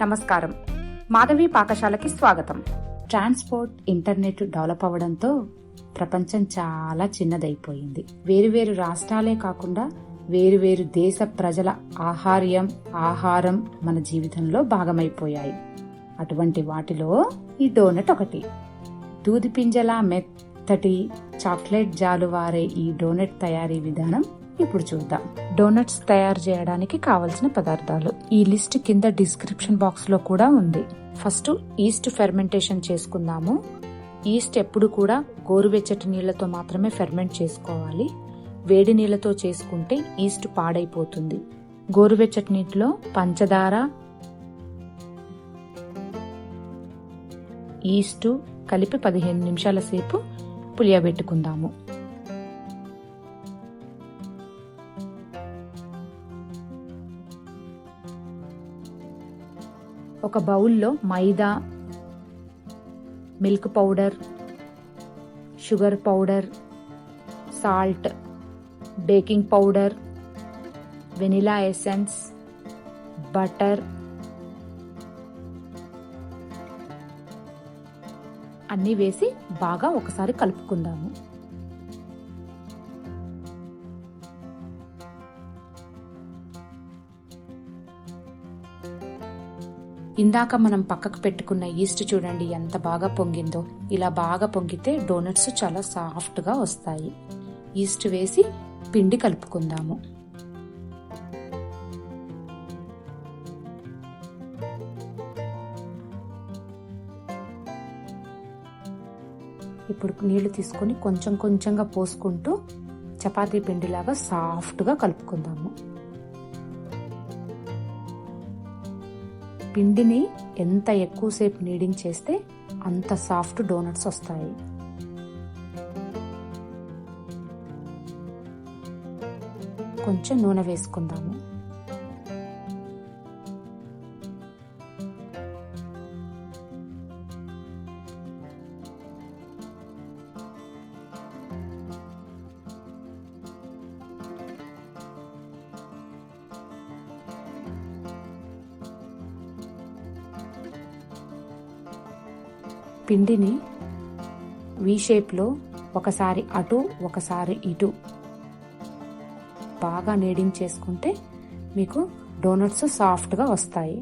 నమస్కారం. మాధవి పాకశాలకి స్వాగతం. Transport, internet develop అవ్వడంతో ప్రపంచం చాలా చిన్నదైపోయింది. వేరువేరు రాష్ట్రాలే కాకుండా వేరువేరు దేశ ప్రజల ఆహారం మన జీవితంలో భాగమైపోయాయి. అటువంటి వాటిలో ఈ డోనట్ ఒకటి. దూది పింజలా మెత్తటి చాక్లెట్ జాలువారే ఈ డోనట్ తయారీ విధానం ఇప్పుడు చూద్దాం. డోనట్స్ తయారు చేయడానికి కావలసిన పదార్థాలు ఈ లిస్ట్ కింద డిస్క్రిప్షన్ బాక్స్ లో కూడా ఉంది. ఫస్ట్ ఈస్ట్ ఫెర్మెంటేషన్ చేసుకుందాము. ఈస్ట్ ఎప్పుడు కూడా గోరువెచ్చటి నీళ్లతో మాత్రమే ఫెర్మెంట్ చేసుకోవాలి. వేడి నీళ్లతో చేసుకుంటే ఈస్ట్ పాడైపోతుంది. గోరువెచ్చటి నీటిలో పంచదార, ఈస్ట్ కలిపి 15 నిమిషాల సేపు పులియబెట్టుకుందాము. ఒక బౌల్లో మైదా, milk powder, sugar powder, salt, baking powder, vanilla essence, butter అన్నీ వేసి బాగా ఒకసారి కలుపుకుందాము. ఇందాక మనం పక్కకు పెట్టుకున్న ఈస్ట్ చూడండి ఎంత బాగా పొంగిందో. ఇలా బాగా పొంగితే డోనట్స్ చాలా సాఫ్ట్ గా వస్తాయి. ఈస్ట్ వేసి పిండి కలుపుకుందాము. ఇప్పుడు నీళ్లు తీసుకొని కొంచెం కొంచెంగా పోసుకుంటూ చపాతీ పిండిలాగా సాఫ్ట్ గా కలుపుకుందాము. పిండిని ఎంత ఎక్కువసేపు నీడింగ్ చేస్తే అంత సాఫ్ట్ డోనట్స్ వస్తాయి. కొంచెం నూనె వేసుకుందాము. పిండిని వి షేప్లో ఒకసారి అటు ఒకసారి ఇటు బాగా నీడింగ్ చేసుకుంటే మీకు డోనట్స్ సాఫ్ట్గా వస్తాయి.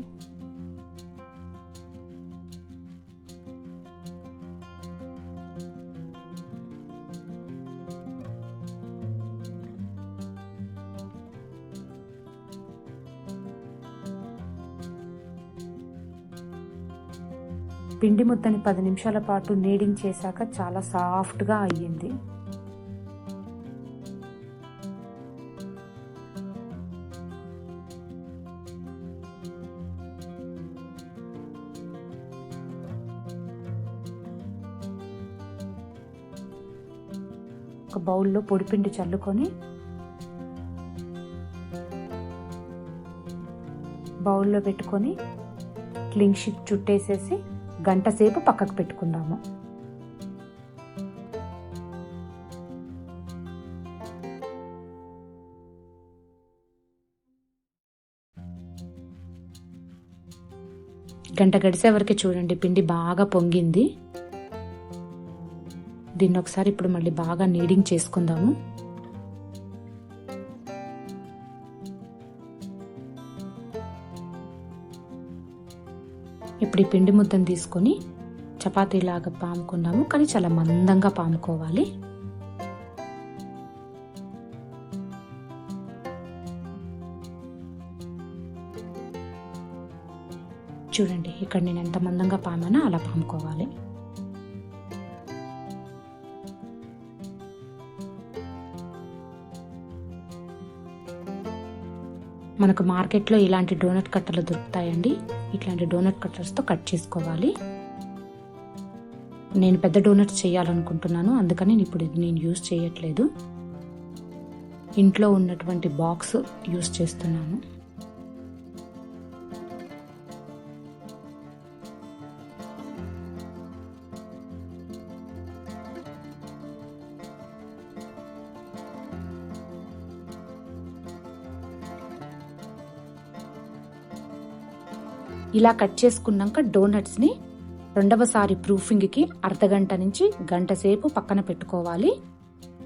పిండి ముద్దని 10 నిమిషాల పాటు నీడింగ్ చేశాక చాలా సాఫ్ట్గా అయ్యింది. ఒక బౌల్లో పొడిపిండి చల్లుకొని బౌల్లో పెట్టుకొని క్లింగ్ షీట్ చుట్టేసేసి గంట సేపు పక్కకు పెట్టుకుందాము. గంట గడిసే వరకు చూడండి పిండి బాగా పొంగింది. దీన్ని ఒకసారి ఇప్పుడు మళ్ళీ బాగా నీడింగ్ చేసుకుందాము. ఇప్పుడు ఈ పిండి ముద్దను తీసుకొని చపాతీలాగా పాముకున్నాము, కానీ చాలా మందంగా పాముకోవాలి. చూడండి ఇక్కడ నేను ఎంత మందంగా పామానో అలా పాముకోవాలి. మనకు మార్కెట్లో ఇలాంటి డోనట్ కట్టర్లు దొరుకుతాయండి. ఇట్లాంటి డోనట్ కట్టర్స్తో కట్ చేసుకోవాలి. నేను పెద్ద డోనట్స్ చేయాలనుకుంటున్నాను, అందుకని ఇప్పుడు ఇది నేను యూజ్ చేయట్లేదు. ఇంట్లో ఉన్నటువంటి బాక్స్ యూజ్ చేస్తున్నాను. ఇలా కట్ చేసుకున్నాక డోనట్స్ ని రెండవసారి ప్రూఫింగ్కి అర్ధగంట నుంచి గంట సేపు పక్కన పెట్టుకోవాలి.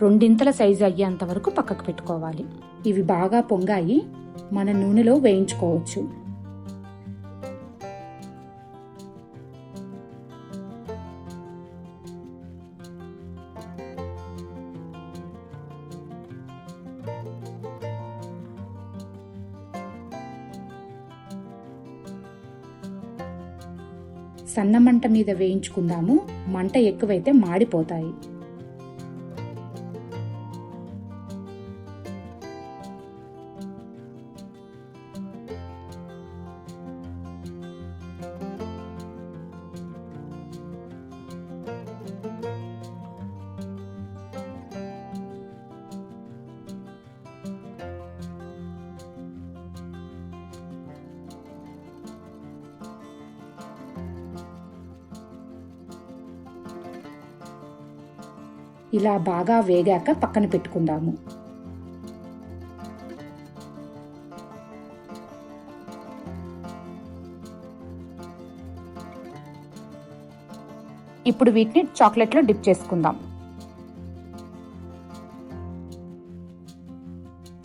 రెండింతల సైజు అయ్యేంత వరకు పక్కకు పెట్టుకోవాలి. ఇవి బాగా పొంగాయి, మన నూనెలో వేయించుకోవచ్చు. సన్న మంట మీద వేయించుకుందాము, మంట ఎక్కువైతే మాడిపోతాయి. ఇలా బాగా వేగాక పక్కన పెట్టుకుందాము. ఇప్పుడు వీటిని చాక్లెట్లో డిప్ చేసుకుందాం.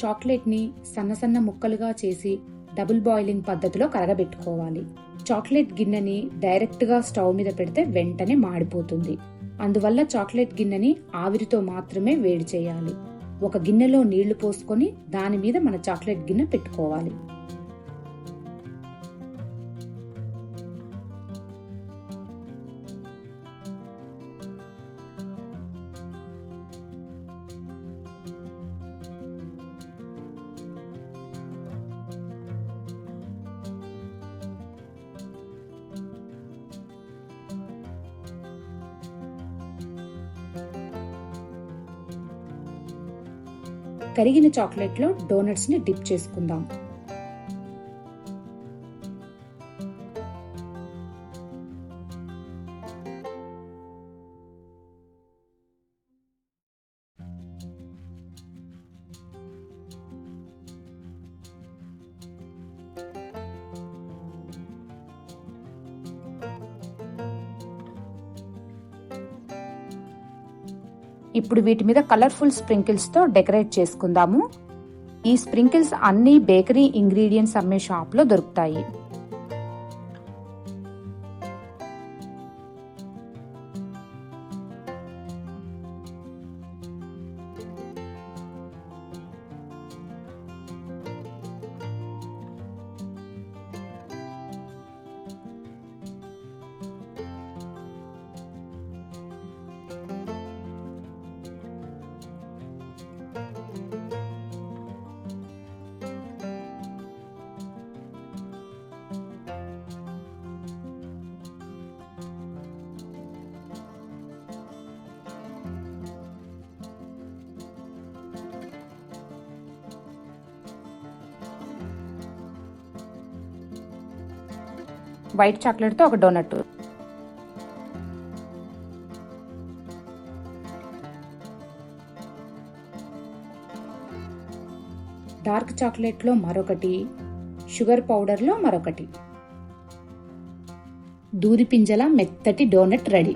చాక్లెట్ని సన్న సన్న ముక్కలుగా చేసి డబుల్ బాయిలింగ్ పద్ధతిలో కరగబెట్టుకోవాలి. చాక్లెట్ గిన్నెని డైరెక్ట్గా స్టవ్ మీద పెడితే వెంటనే మాడిపోతుంది. అందువల్ల చాక్లెట్ గిన్నెని ఆవిరితో మాత్రమే వేడి చేయాలి. ఒక గిన్నెలో నీళ్లు పోసుకొని దాని మీద మన చాక్లెట్ గిన్నె పెట్టుకోవాలి. కరిగిన చాక్లెట్లో డోనట్స్ ని డిప్ చేసుకుందాం. ఇప్పుడు వీటి మీద కలర్ఫుల్ స్ప్రింకిల్స్ తో డెకరేట్ చేసుకుందాము. ఈ స్ప్రింకిల్స్ అన్ని బేకరీ ఇంగ్రీడియంట్స్ అమ్మే షాప్ లో దొరుకుతాయి. వైట్ చాక్లెట్ తో ఒక డోనట్, డార్క్ చాక్లెట్ లో మరొకటి, షుగర్ పౌడర్ లో మరొకటి. దూది పింజల మెత్తటి డోనట్ రెడీ.